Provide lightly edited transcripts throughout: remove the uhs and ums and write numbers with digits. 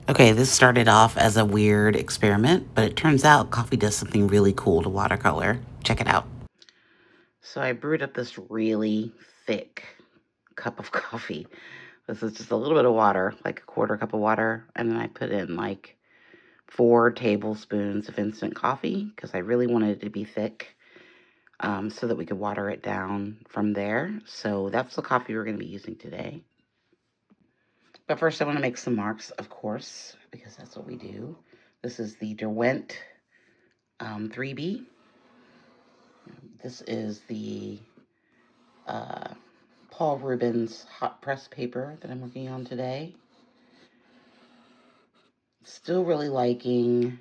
Okay, this started off as a weird experiment, but it turns out coffee does something really cool to watercolor. Check it out. So I brewed up this really thick cup of coffee. This is just a little bit of water, like a quarter cup of water, and then I put in like 4 tablespoons of instant coffee because I really wanted it to be thick, so that we could water it down from there. So that's the coffee we're going to be using today. But first I want to make some marks, of course, because that's what we do. This is the Derwent 3B. This is the uh, Paul Rubens hot press paper that I'm working on today. Still really liking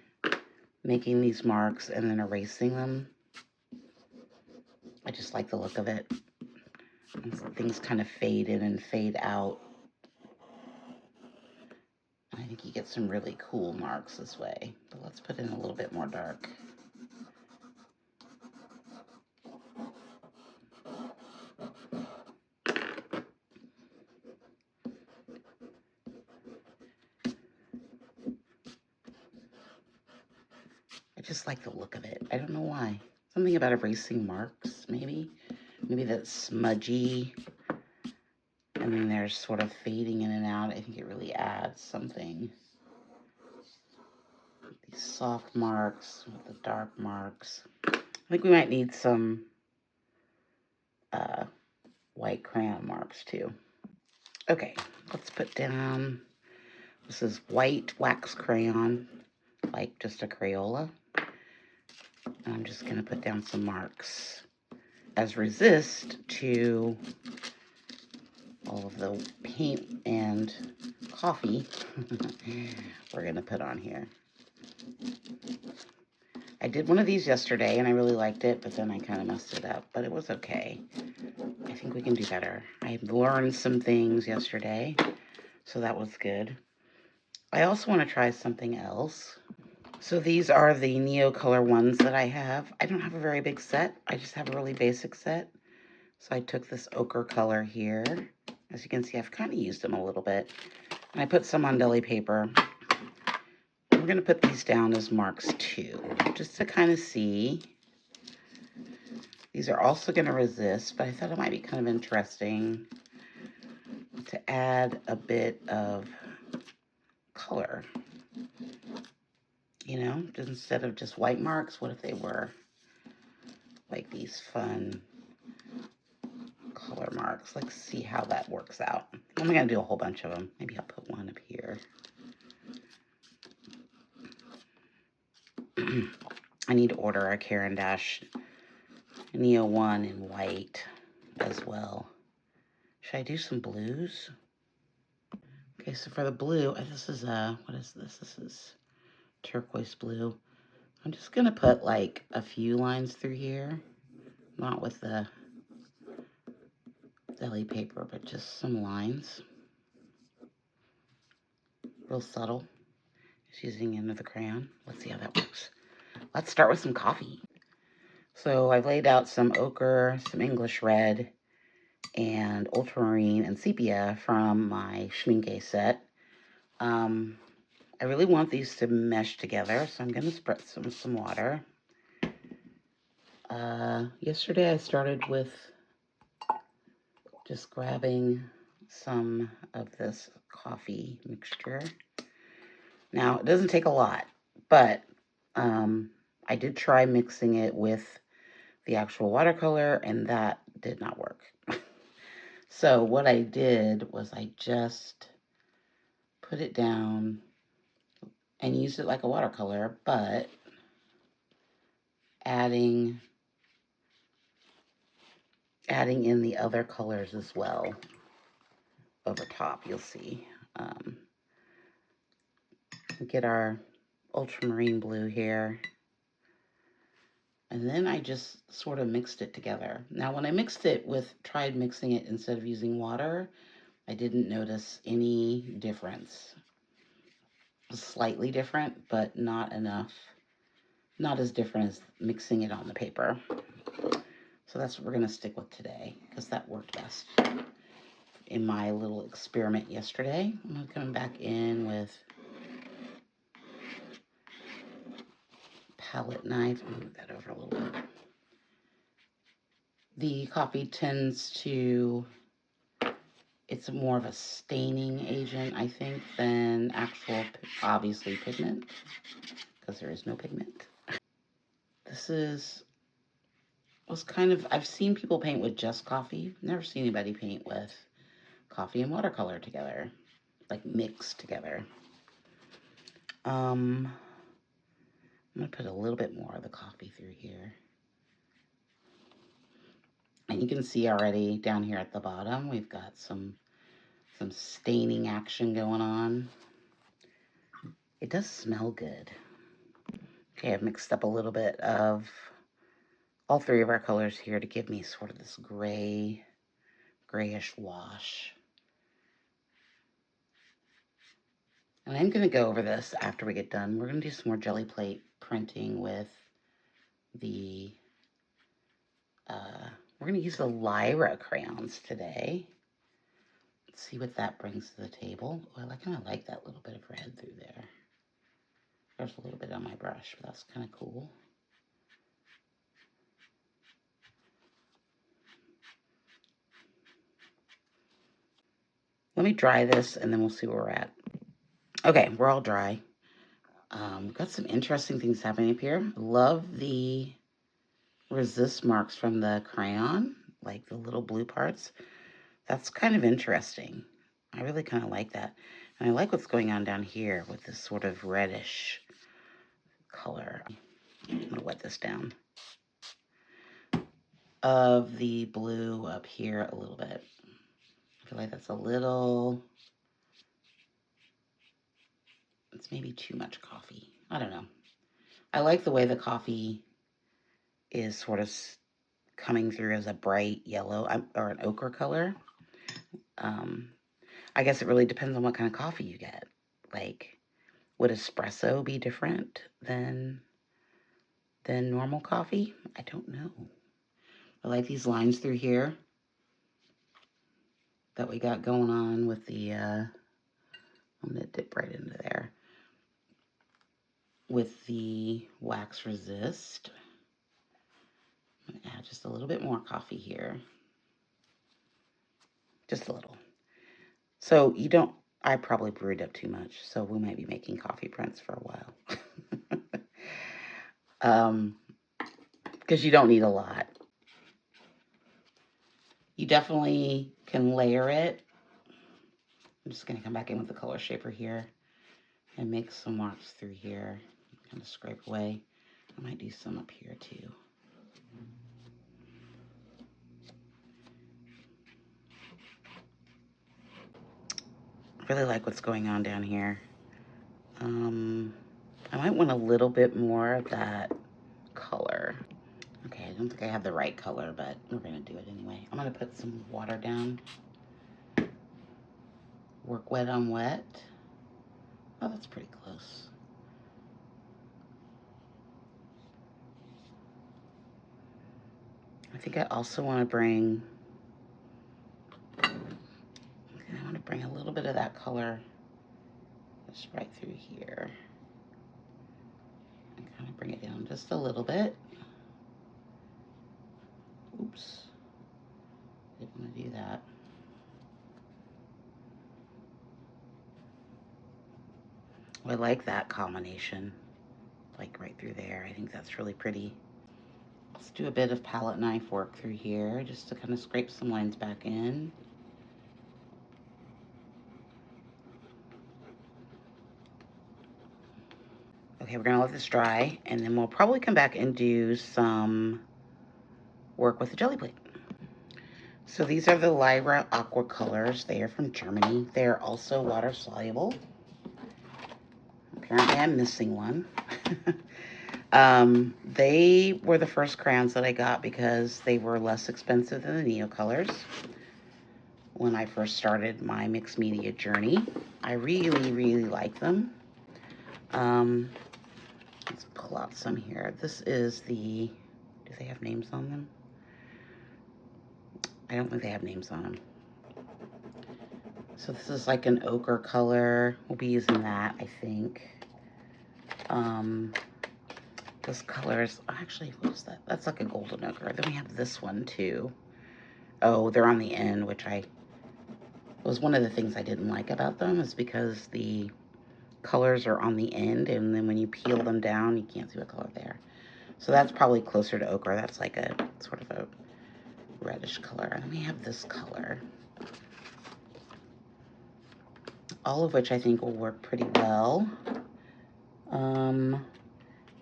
making these marks and then erasing them. I just like the look of it. Things kind of fade in and fade out. I think you get some really cool marks this way. But let's put in a little bit more dark. I just like the look of it. I don't know why. Something about erasing marks, maybe. Maybe that's smudgy. And then there's sort of fading in and out. I think it really adds something. These soft marks with the dark marks. I think we might need some white crayon marks too. Okay, let's put down, this is white wax crayon, like just a Crayola. And I'm just going to put down some marks as resist to all of the paint and coffee we're going to put on here. I did one of these yesterday and I really liked it, but then I kind of messed it up, but it was okay. I think we can do better. I learned some things yesterday, so that was good. I also want to try something else. So these are the Neo Color ones that I have. I don't have a very big set. I just have a really basic set. So I took this ochre color here. As you can see, I've kind of used them a little bit. And I put some on deli paper. I'm going to put these down as marks too, just to kind of see. These are also going to resist, but I thought it might be kind of interesting to add a bit of color. You know, instead of just white marks, what if they were like these fun color marks? Let's see how that works out. I'm going to do a whole bunch of them. Maybe I'll put one up here. I need to order a Caran d'Ache Neo 1 in white as well. Should I do some blues? Okay, so for the blue, this is what is this? This is turquoise blue. I'm just going to put like a few lines through here. Not with the deli paper, but just some lines. Real subtle. Just using the end of the crayon. Let's see how that works. Let's start with some coffee. So I've laid out some ochre, some English red, and ultramarine and sepia from my Schmincke set. I really want these to mesh together, so I'm going to spread some water. Yesterday I started with just grabbing some of this coffee mixture. Now, it doesn't take a lot, but I did try mixing it with the actual watercolor, and that did not work. So what I did was I just put it down and used it like a watercolor, but adding in the other colors as well over top, you'll see. Get our ultramarine blue here. And then I just sort of mixed it together. Now, when I tried mixing it instead of using water, I didn't notice any difference. Slightly different, but not enough. Not as different as mixing it on the paper. So that's what we're going to stick with today, because that worked best in my little experiment yesterday. I'm going to come back in with palette knife. I'll move that over a little bit. The coffee tends to, it's more of a staining agent, I think, than actual, obviously, pigment, because there is no pigment. This was kind of, I've seen people paint with just coffee. Never seen anybody paint with coffee and watercolor together, like mixed together. I'm gonna put a little bit more of the coffee through here. And you can see already down here at the bottom, we've got some staining action going on. It does smell good. Okay, I've mixed up a little bit of all three of our colors here to give me sort of this grayish wash. And I'm gonna go over this after we get done. We're gonna do some more jelly plate printing with the, we're gonna use the Lyra crayons today. Let's see what that brings to the table. Oh, I kind of like that little bit of red through there. There's a little bit on my brush, but that's kind of cool. Let me dry this and then we'll see where we're at. Okay, we're all dry. Got some interesting things happening up here. Love the resist marks from the crayon, like the little blue parts. That's kind of interesting. I really kind of like that. And I like what's going on down here with this sort of reddish color. I'm gonna wet this down. Of the blue up here a little bit. I feel like that's a little, it's maybe too much coffee. I don't know. I like the way the coffee is sort of coming through as a bright yellow or an ochre color. I guess it really depends on what kind of coffee you get. Like, would espresso be different than normal coffee? I don't know. I like these lines through here that we got going on with the, I'm going to dip right into there. With the wax resist. I'm going to add just a little bit more coffee here. Just a little. So you don't, I probably brewed up too much, so we might be making coffee prints for a while. Because you don't need a lot. You definitely can layer it. I'm just going to come back in with the color shaper here and make some marks through here. Kind of scrape away. I might do some up here too. I really like what's going on down here. I might want a little bit more of that color. Okay, I don't think I have the right color, but we're gonna do it anyway. I'm gonna put some water down. Work wet on wet. Oh, that's pretty close. I think I also want to bring, a little bit of that color just right through here. And kind of bring it down just a little bit. Oops. Didn't want to do that. I like that combination, like right through there. I think that's really pretty. Let's do a bit of palette knife work through here just to kind of scrape some lines back in. Okay, we're gonna let this dry and then we'll probably come back and do some work with the jelly plate. So these are the Lyra Aqua colors. They are from Germany. They are also water soluble. Apparently I'm missing one. They were the first crayons that I got because they were less expensive than the Neo colors. When I first started my mixed media journey, I really, really like them. Let's pull out some here. This is the, do they have names on them? I don't think they have names on them. So this is like an ochre color. We'll be using that, I think. This color is, actually, what is that? That's like a golden ochre. Then we have this one too. Oh, they're on the end, which was one of the things I didn't like about them, is because the colors are on the end, and then when you peel them down, you can't see what color they are. So that's probably closer to ochre. That's like a sort of a reddish color. And then we have this color. All of which I think will work pretty well.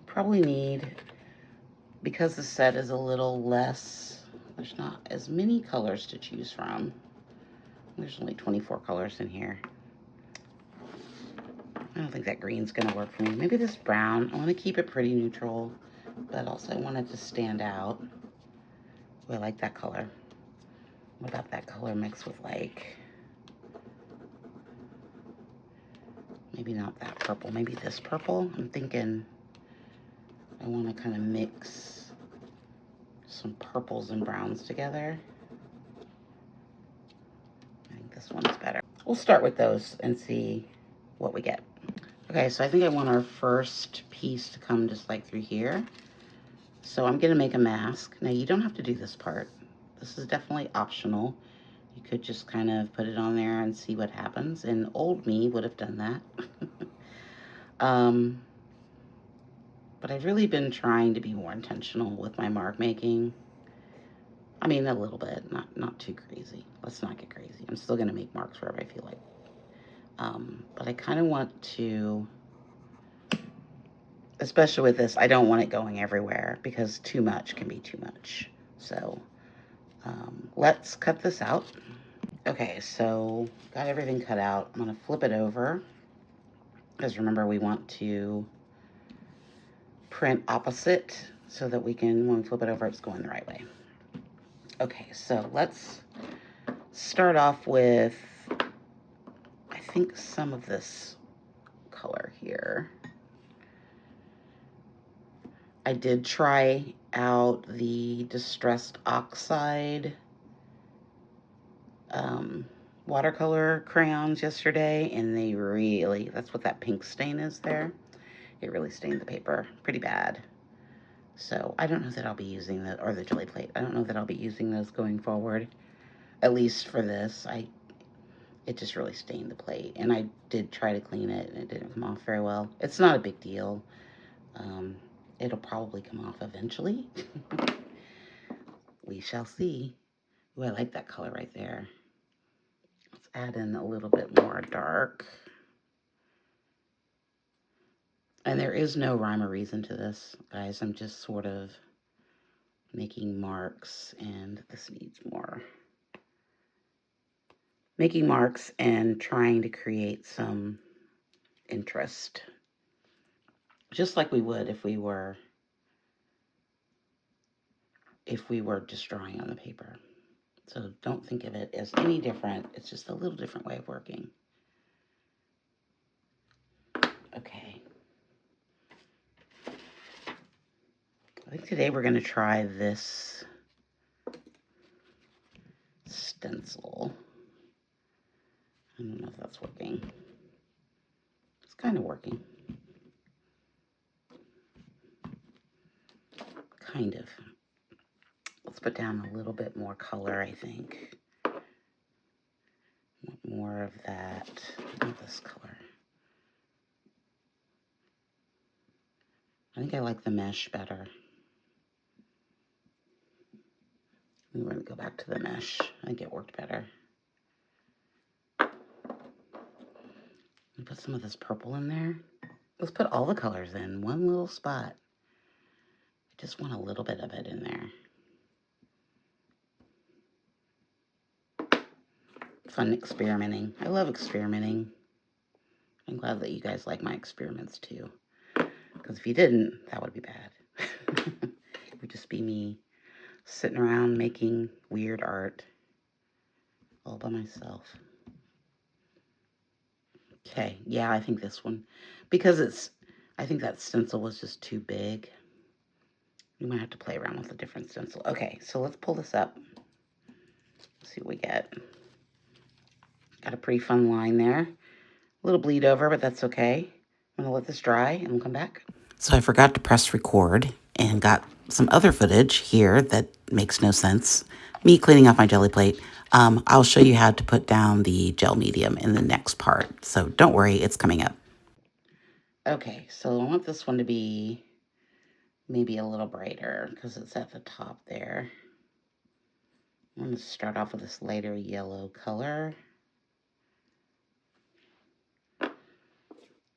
Probably need, because the set is a little less, there's not as many colors to choose from. There's only 24 colors in here. I don't think that green's gonna work for me. Maybe this brown. I wanna keep it pretty neutral, but also I want it to stand out. Oh, I like that color. What about that color mixed with like, maybe not that purple, maybe this purple? I'm thinking I wanna kind of mix some purples and browns together. I think this one's better. We'll start with those and see what we get. Okay, so I think I want our first piece to come just like through here. So I'm gonna make a mask. Now you don't have to do this part. This is definitely optional. You could just kind of put it on there and see what happens. And old me would have done that. But I've really been trying to be more intentional with my mark making. I mean, a little bit, not too crazy. Let's not get crazy. I'm still gonna make marks wherever I feel like. But I kind of want to, especially with this, I don't want it going everywhere because too much can be too much. So let's cut this out. Okay, so got everything cut out. I'm gonna flip it over because remember we want to print opposite so that we can, when we flip it over, it's going the right way. Okay, so let's start off with, I think, some of this color here. I did try out the Distressed Oxide watercolor crayons yesterday, and they really, that's what that pink stain is there. It really stained the paper pretty bad. So I don't know that I'll be using that, or the jelly plate. I don't know that I'll be using those going forward, at least for this. It just really stained the plate, and I did try to clean it, and it didn't come off very well. It's not a big deal. It'll probably come off eventually. We shall see. Ooh, I like that color right there. Let's add in a little bit more dark. And there is no rhyme or reason to this, guys. I'm just sort of making marks, and this needs more. Making marks and trying to create some interest. Just like we would if we were just drawing on the paper. So don't think of it as any different. It's just a little different way of working. Okay. I think today we're going to try this stencil. I don't know if that's working. It's kind of working. Kind of. Let's put down a little bit more color, I think. More of that, not this color. I think I like the mesh better. We're going to go back to the mesh. I think it worked better. Put some of this purple in there. Let's put all the colors in one little spot. I just want a little bit of it in there. Fun experimenting. I love experimenting. I'm glad that you guys like my experiments too. Because if you didn't, that would be bad. It would just be me sitting around making weird art all by myself. Okay, yeah, I think this one, because I think that stencil was just too big. We might have to play around with a different stencil. Okay, so let's pull this up. See what we get. Got a pretty fun line there. A little bleed over, but that's okay. I'm gonna let this dry and we'll come back. So I forgot to press record and got some other footage here that makes no sense. Me cleaning off my jelly plate. I'll show you how to put down the gel medium in the next part. So don't worry, it's coming up. Okay, so I want this one to be maybe a little brighter because it's at the top there. I'm going to start off with this lighter yellow color.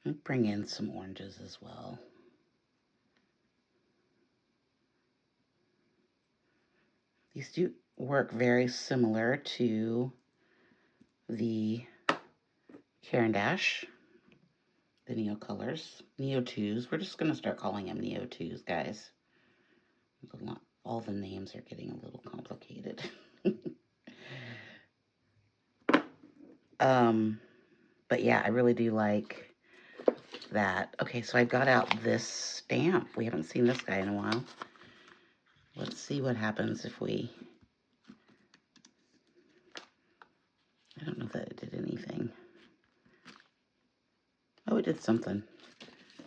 And bring in some oranges as well. These do work very similar to the Caran d'Ache, the Neo colors, Neo 2s. We're just going to start calling them Neo 2s, guys. All the names are getting a little complicated. But yeah, I really do like that. Okay, so I got out this stamp. We haven't seen this guy in a while. Let's see what happens if we... I don't know if that did anything. Oh, it did something.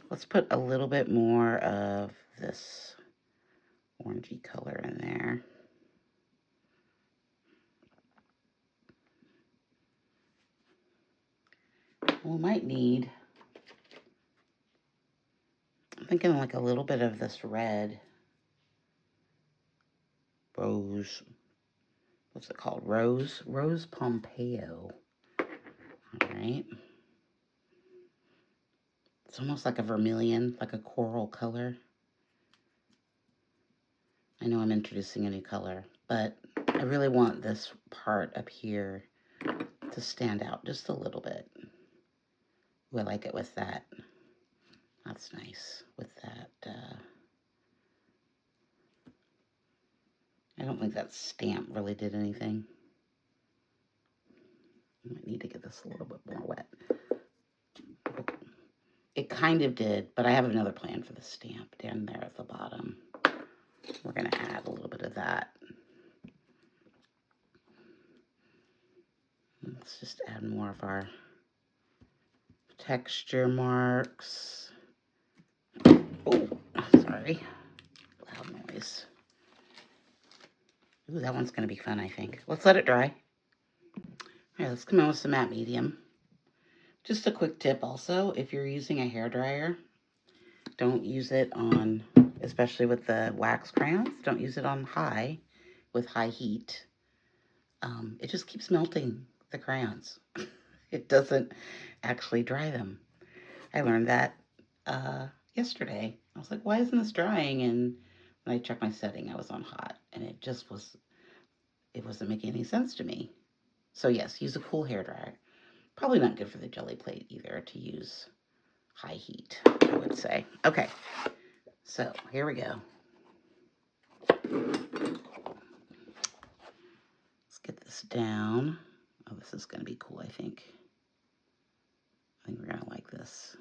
Let's put a little bit more of this orangey color in there. We might need, I'm thinking like a little bit of this red. Rose, what's it called? Rose Pompeo. All right. It's almost like a vermilion, like a coral color. I know I'm introducing a new color, but I really want this part up here to stand out just a little bit. Ooh, I like it with that. That's nice with that. I don't think that stamp really did anything. I might need to get this a little bit more wet. It kind of did, but I have another plan for the stamp down there at the bottom. We're going to add a little bit of that. Let's just add more of our texture marks. Oh, sorry. Loud noise. Ooh, that one's going to be fun, I think. Let's let it dry. All right, let's come in with some matte medium. Just a quick tip also, if you're using a hairdryer, don't use it on, especially with the wax crayons, don't use it on high with high heat. It just keeps melting the crayons. It doesn't actually dry them. I learned that yesterday. I was like, why isn't this drying? And when I checked my setting, I was on hot, and it wasn't making any sense to me. So yes, use a cool hairdryer. Probably not good for the jelly plate either to use high heat, I would say. Okay, so here we go. Let's get this down. Oh, this is going to be cool, I think. I think we're going to like this.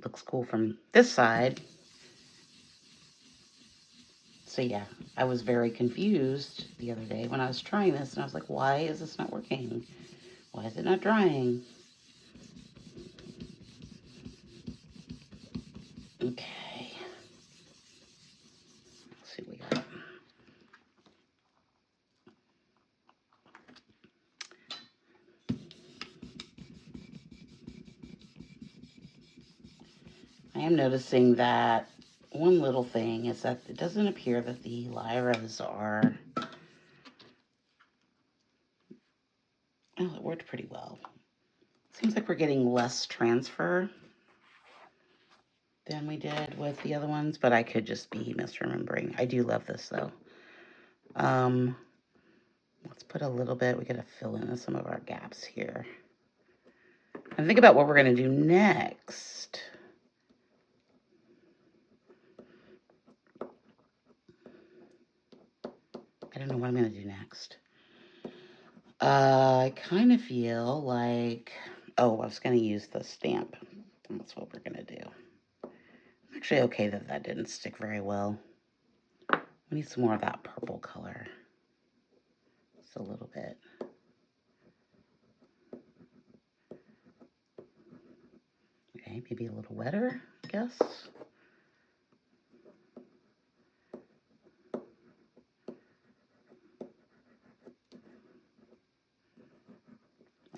Looks cool from this side. So yeah, I was very confused the other day when I was trying this, and I was like, why is this not working? Why is it not drying? Okay. Let's see what we got. I am noticing that one little thing is that it doesn't appear that the lyras are... Oh, it worked pretty well. Seems like we're getting less transfer than we did with the other ones, but I could just be misremembering. I do love this though. Let's put a little bit, we gotta fill in some of our gaps here. And think about what we're gonna do next. I don't know what I'm gonna do next. I kind of feel like, oh, I was gonna use the stamp. That's what we're gonna do. I'm actually okay that that didn't stick very well. We need some more of that purple color. Just a little bit. Okay, maybe a little wetter, I guess.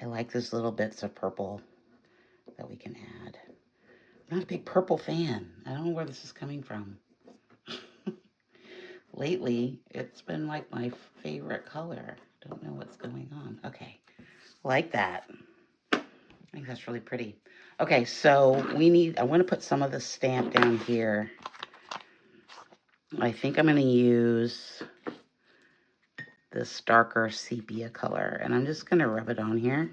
I like those little bits of purple that we can add. I'm not a big purple fan. I don't know where this is coming from. Lately, it's been like my favorite color. Don't know what's going on. Okay, like that. I think that's really pretty. Okay, so I want to put some of the stamp down here. I think I'm going to use this darker sepia color, and I'm just going to rub it on here.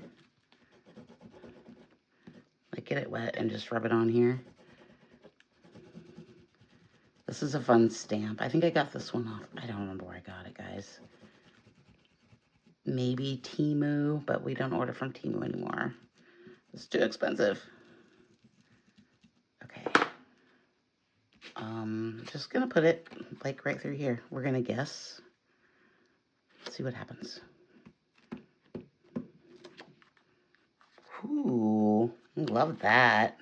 Like, get it wet and just rub it on here. This is a fun stamp. I think I got this one off. I don't remember where I got it, guys. Maybe Temu, but we don't order from Temu anymore. It's too expensive. Okay. Just gonna put it like right through here. We're gonna guess. See what happens. Ooh, love that.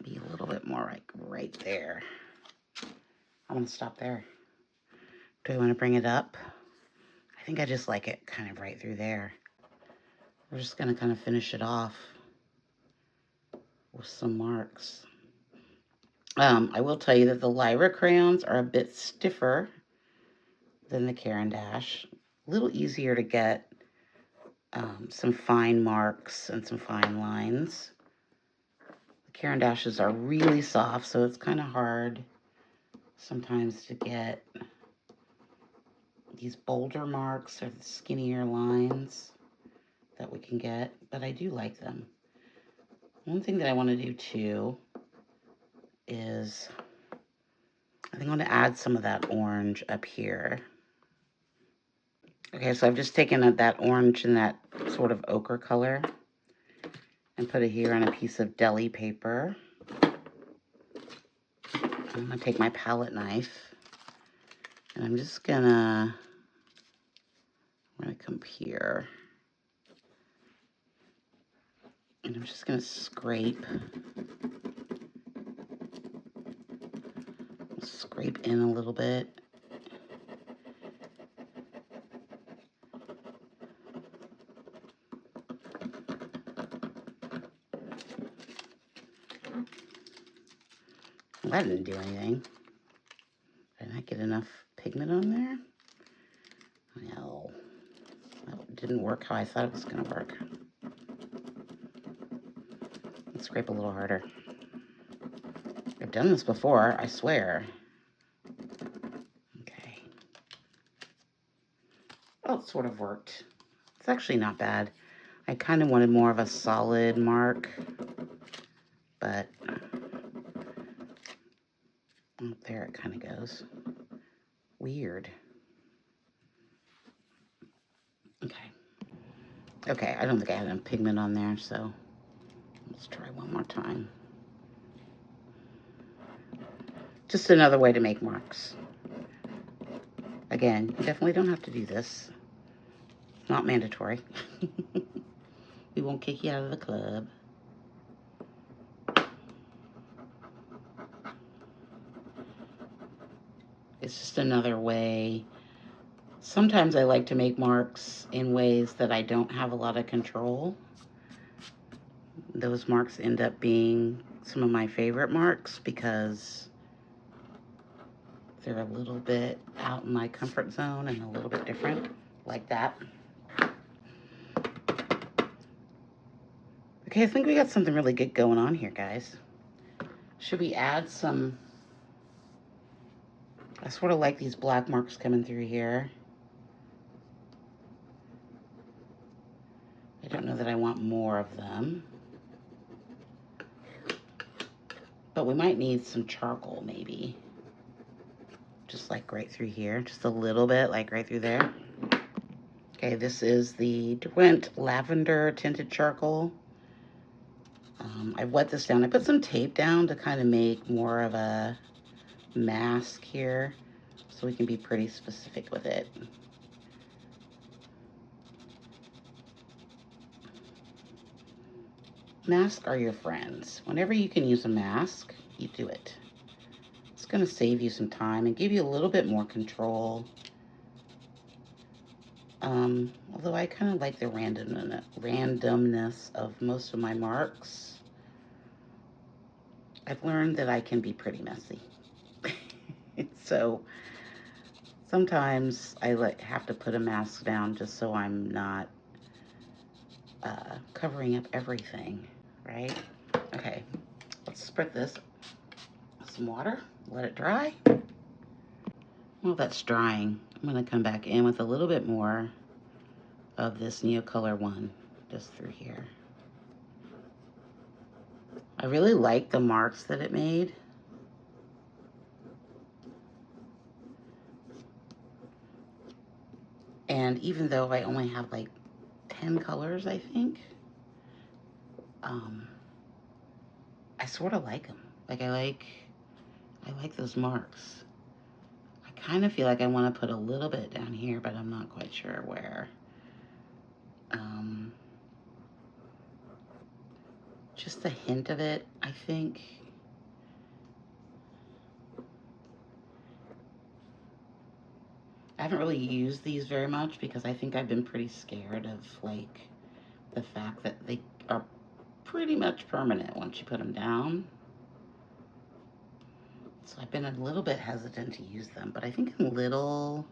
Be a little bit more like right there. I'm gonna stop there. Do I want to bring it up? I think I just like it kind of right through there. We're just gonna kind of finish it off with some marks. I will tell you that the Lyra crayons are a bit stiffer than the Caran d'Ache. A little easier to get some fine marks and some fine lines. The Caran d'Aches are really soft, so it's kind of hard sometimes to get these bolder marks or the skinnier lines that we can get, but I do like them. One thing that I want to do too is I think I want to add some of that orange up here. Okay, so I've just taken that orange and that sort of ochre color and put it here on a piece of deli paper. I'm going to take my palette knife and I'm just going to come here and I'm just going to scrape in a little bit. Well, that didn't do anything. Did I not get enough pigment on there? No. That didn't work how I thought it was going to work. Let's scrape a little harder. I've done this before, I swear. Okay. Oh, it sort of worked. It's actually not bad. I kind of wanted more of a solid mark, but there it kind of goes. Weird. Okay. Okay, I don't think I had enough pigment on there, so let's try one more time. Just another way to make marks. Again, you definitely don't have to do this. Not mandatory. We won't kick you out of the club. It's just another way. Sometimes I like to make marks in ways that I don't have a lot of control. Those marks end up being some of my favorite marks because they're a little bit out in my comfort zone and a little bit different, like that. Okay, I think we got something really good going on here, guys. Should we add some... I sort of like these black marks coming through here. I don't know that I want more of them. But we might need some charcoal, maybe. Just like right through here. Just a little bit, like right through there. Okay, this is the Derwent Lavender Tinted Charcoal. I've wet this down. I put some tape down to kind of make more of a mask here so we can be pretty specific with it. Masks are your friends. Whenever you can use a mask, you do it. It's going to save you some time and give you a little bit more control. Although I kind of like the randomness of most of my marks, I've learned that I can be pretty messy. So sometimes I have to put a mask down just so I'm not covering up everything, right? Okay, let's spread this with some water, let it dry. While that's drying, I'm going to come back in with a little bit more of this Neocolor one just through here. I really like the marks that it made. And even though I only have like 10 colors, I think, I sort of like them. Like I like those marks. I kind of feel like I want to put a little bit down here, but I'm not quite sure where. Just a hint of it, I think. I haven't really used these very much because I think I've been pretty scared of like the fact that they are pretty much permanent once you put them down. So I've been a little bit hesitant to use them, but I think we'll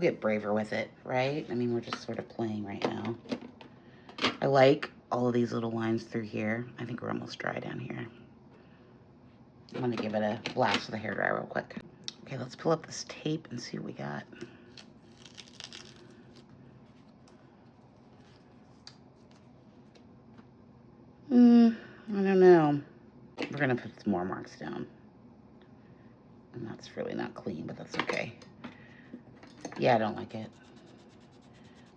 get braver with it, right? I mean, we're just sort of playing right now. I like all of these little lines through here. I think we're almost dry down here. I'm gonna give it a blast with a hairdryer real quick. Okay, let's pull up this tape and see what we got. I don't know. We're gonna put some more marks down. And that's really not clean, but that's okay. Yeah, I don't like it.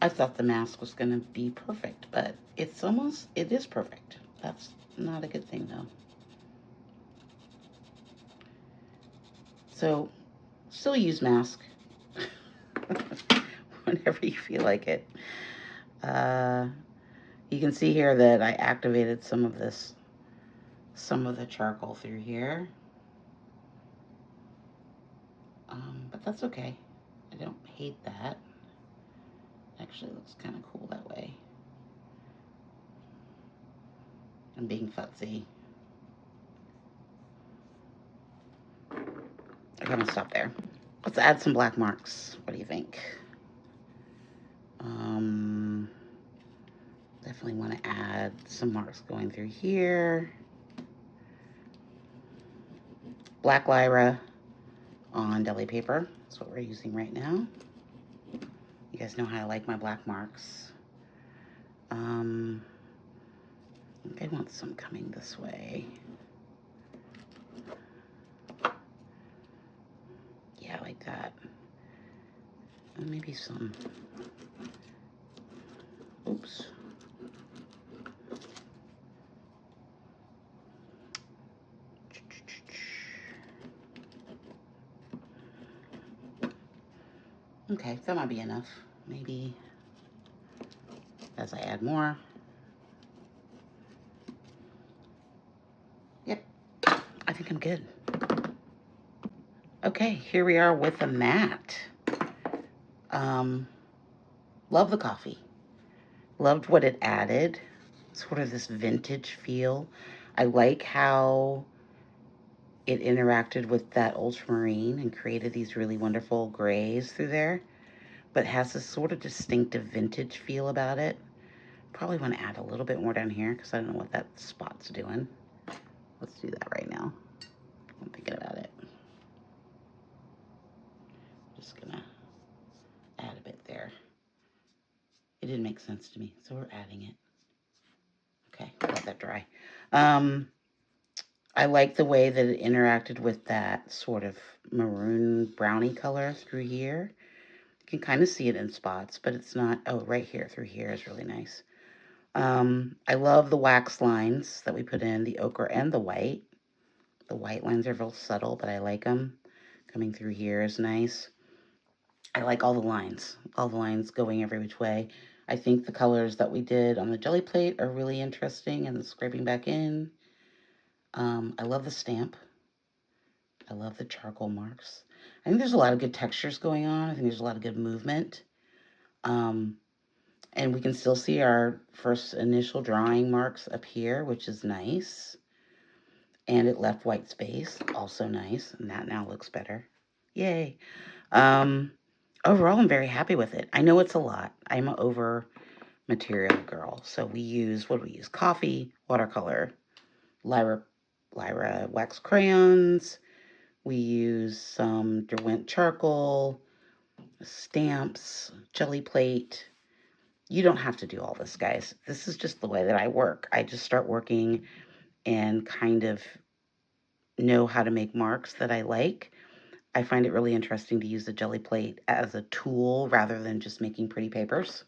I thought the mask was gonna be perfect, but it is perfect. That's not a good thing though. So, still use mask whenever you feel like it. You can see here that I activated some of the charcoal through here. But that's okay. I don't hate that. Actually, it looks kind of cool that way. I'm being futzy. Okay, I'm gonna stop there. Let's add some black marks. What do you think? Definitely want to add some marks going through here. Black Lyra on deli paper. That's what we're using right now. You guys know how I like my black marks. I think I want some coming this way. Yeah, I like that. And maybe some. Oops. Okay, that might be enough. Maybe as I add more. Yep, I think I'm good. Okay, here we are with the matte. Love the coffee. Loved what it added. Sort of this vintage feel. I like how it interacted with that ultramarine and created these really wonderful grays through there, but has this sort of distinctive vintage feel about it. Probably want to add a little bit more down here because I don't know what that spot's doing. Let's do that right now. I'm thinking about it. Just gonna add a bit there. It didn't make sense to me, so we're adding it. Okay, let that dry. I like the way that it interacted with that sort of maroon brownie color through here. You can kind of see it in spots, but it's not. Oh, right here through here is really nice. I love the wax lines that we put in, the ochre and the white. The white lines are real subtle, but I like them. Coming through here is nice. I like all the lines going every which way. I think the colors that we did on the jelly plate are really interesting, and scraping back in. I love the stamp. I love the charcoal marks. I think there's a lot of good textures going on. I think there's a lot of good movement. And we can still see our first initial drawing marks up here, which is nice. And it left white space, also nice. And that now looks better. Yay. Overall, I'm very happy with it. I know it's a lot. I'm an over material girl. So we use, what do we use? Coffee, watercolor, Lyra wax crayons. We use some Derwent charcoal, stamps, jelly plate. You don't have to do all this, guys. This is just the way that I work. I just start working and kind of know how to make marks that I like. I find it really interesting to use the jelly plate as a tool rather than just making pretty papers,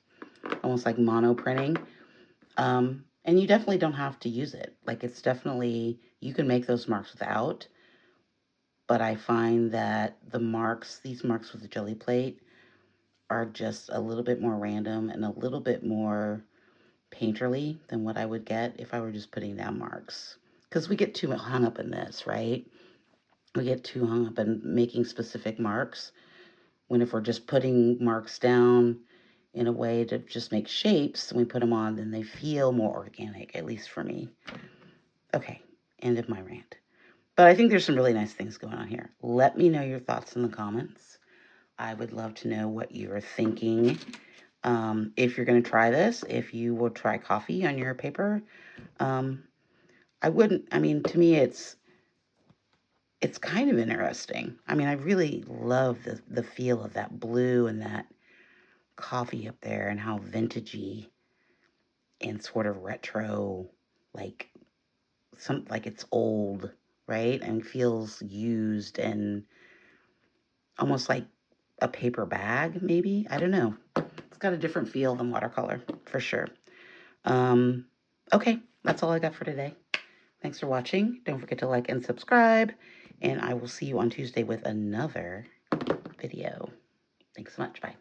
almost like mono printing. And you definitely don't have to use it. Like, it's definitely, you can make those marks without, but I find that these marks with the jelly plate are just a little bit more random and a little bit more painterly than what I would get if I were just putting down marks. Because we get too hung up in this, right? We get too hung up in making specific marks, when if we're just putting marks down in a way to just make shapes and we put them on, then they feel more organic, at least for me. Okay, end of my rant. But I think there's some really nice things going on here. Let me know your thoughts in the comments. I would love to know what you're thinking. If you're going to try this, if you will try coffee on your paper. I wouldn't, I mean, to me, it's kind of interesting. I mean, I really love the feel of that blue and that coffee up there, and how vintagey and sort of retro, like like it's old, right? And feels used and almost like a paper bag, maybe. I don't know. It's got a different feel than watercolor, for sure. Okay, that's all I got for today. Thanks for watching. Don't forget to like and subscribe, and I will see you on Tuesday with another video. Thanks so much. Bye.